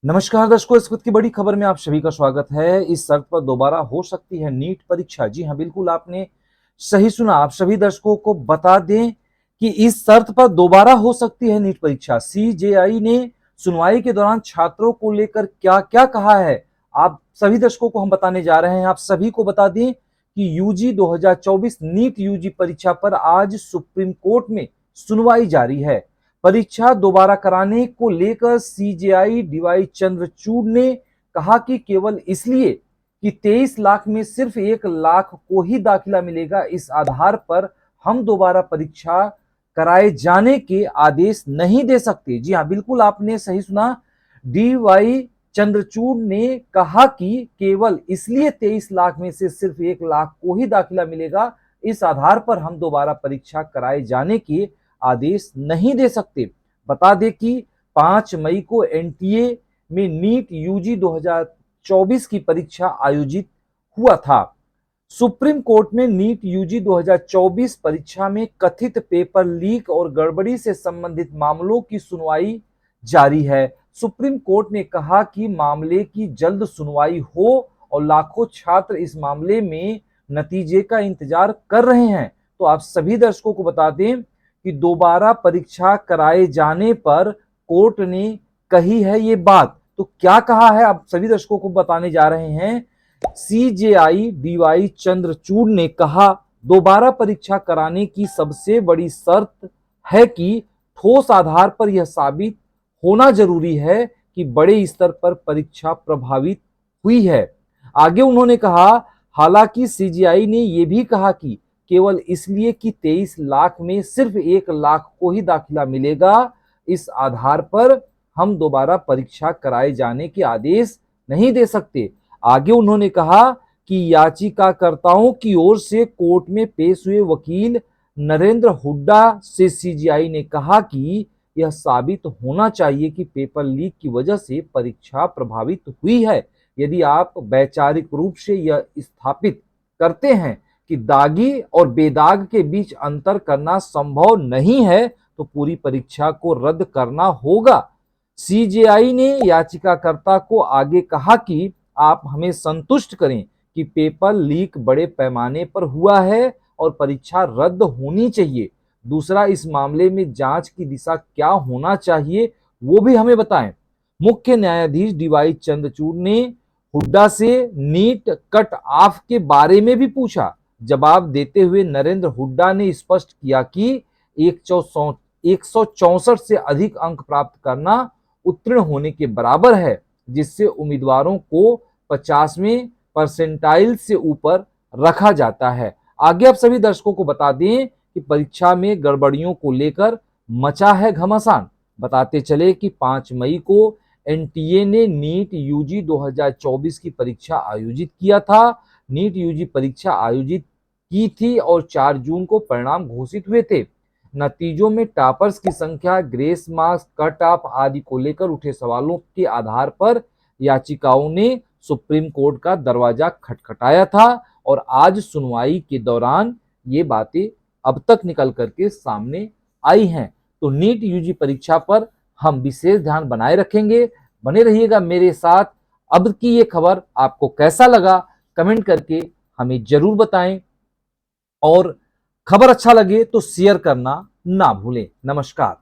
नमस्कार दर्शकों, इस वक्त की बड़ी खबर में आप सभी का स्वागत है। इस शर्त पर दोबारा हो सकती है नीट परीक्षा। जी हां, बिल्कुल आपने सही सुना। आप सभी दर्शकों को बता दें कि इस शर्त पर दोबारा हो सकती है नीट परीक्षा। सीजेआई ने सुनवाई के दौरान छात्रों को लेकर क्या क्या कहा है, आप सभी दर्शकों को हम बताने जा रहे हैं। आप सभी को बता दें कि यूजी 2024 नीट यूजी परीक्षा पर आज सुप्रीम कोर्ट में सुनवाई जारी है। परीक्षा दोबारा कराने को लेकर सीजेआई डीवाई चंद्रचूड़ ने कहा कि केवल इसलिए कि 23 लाख में सिर्फ 1 लाख को ही दाखिला मिलेगा, इस आधार पर हम दोबारा परीक्षा कराए जाने के आदेश नहीं दे सकते। जी हां, बिल्कुल आपने सही सुना। डीवाई चंद्रचूड़ ने कहा कि केवल इसलिए 23 लाख में से सिर्फ 1 लाख को ही दाखिला मिलेगा, इस आधार पर हम दोबारा परीक्षा कराए जाने के आदेश नहीं दे सकते। बता दें कि 5 मई को एनटीए में नीट यूजी 2024 की परीक्षा आयोजित हुआ था। सुप्रीम कोर्ट में नीट यूजी 2024 परीक्षा में कथित पेपर लीक और गड़बड़ी से संबंधित मामलों की सुनवाई जारी है। सुप्रीम कोर्ट ने कहा कि मामले की जल्द सुनवाई हो और लाखों छात्र इस मामले में नतीजे का इंतजार कर रहे हैं। तो आप सभी दर्शकों को बता दें कि दोबारा परीक्षा कराए जाने पर कोर्ट ने कही है ये बात। तो क्या कहा है, आप सभी दर्शकों को बताने जा रहे हैं। सीजेआई डीवाई चंद्रचूड़ ने कहा, दोबारा परीक्षा कराने की सबसे बड़ी शर्त है कि ठोस आधार पर यह साबित होना जरूरी है कि बड़े स्तर पर परीक्षा प्रभावित हुई है। आगे उन्होंने कहा, हालांकि सीजेआई ने यह भी कहा कि केवल इसलिए कि 23 लाख में सिर्फ 1 लाख को ही दाखिला मिलेगा, इस आधार पर हम दोबारा परीक्षा कराए जाने के आदेश नहीं दे सकते। आगे उन्होंने कहा कि याचिकाकर्ताओं की ओर से कोर्ट में पेश हुए वकील नरेंद्र हुड्डा से सीजेआई ने कहा कि यह साबित होना चाहिए कि पेपर लीक की वजह से परीक्षा प्रभावित हुई है। यदि आप वैचारिक रूप से यह स्थापित करते हैं कि दागी और बेदाग के बीच अंतर करना संभव नहीं है, तो पूरी परीक्षा को रद्द करना होगा। सीजेआई ने याचिकाकर्ता को आगे कहा कि आप हमें संतुष्ट करें कि पेपर लीक बड़े पैमाने पर हुआ है और परीक्षा रद्द होनी चाहिए। दूसरा, इस मामले में जांच की दिशा क्या होना चाहिए वो भी हमें बताएं। मुख्य न्यायाधीश डीवाई चंद्रचूड़ ने हुड्डा से नीट कट ऑफ के बारे में भी पूछा। जवाब देते हुए नरेंद्र हुड्डा ने स्पष्ट किया कि 164 से अधिक अंक प्राप्त करना उत्तीर्ण होने के बराबर है, जिससे उम्मीदवारों को 50वें परसेंटाइल से ऊपर रखा जाता है। आगे आप सभी दर्शकों को बता दें कि परीक्षा में गड़बड़ियों को लेकर मचा है घमासान। बताते चले कि 5 मई को एनटीए ने नीट यूजी 2024 की परीक्षा आयोजित किया था। नीट यूजी परीक्षा आयोजित की थी और 4 जून को परिणाम घोषित हुए थे। नतीजों में टॉपर्स की संख्या, ग्रेस मार्क्स, कट ऑफ आदि को लेकर उठे सवालों के आधार पर याचिकाओं ने सुप्रीम कोर्ट का दरवाजा खटखटाया था और आज सुनवाई के दौरान ये बातें अब तक निकल करके सामने आई हैं। तो नीट यूजी परीक्षा पर हम विशेष ध्यान बनाए रखेंगे। बने रहिएगा मेरे साथ। अब की ये खबर आपको कैसा लगा, कमेंट करके हमें जरूर बताएं और खबर अच्छा लगे तो शेयर करना ना भूलें। नमस्कार।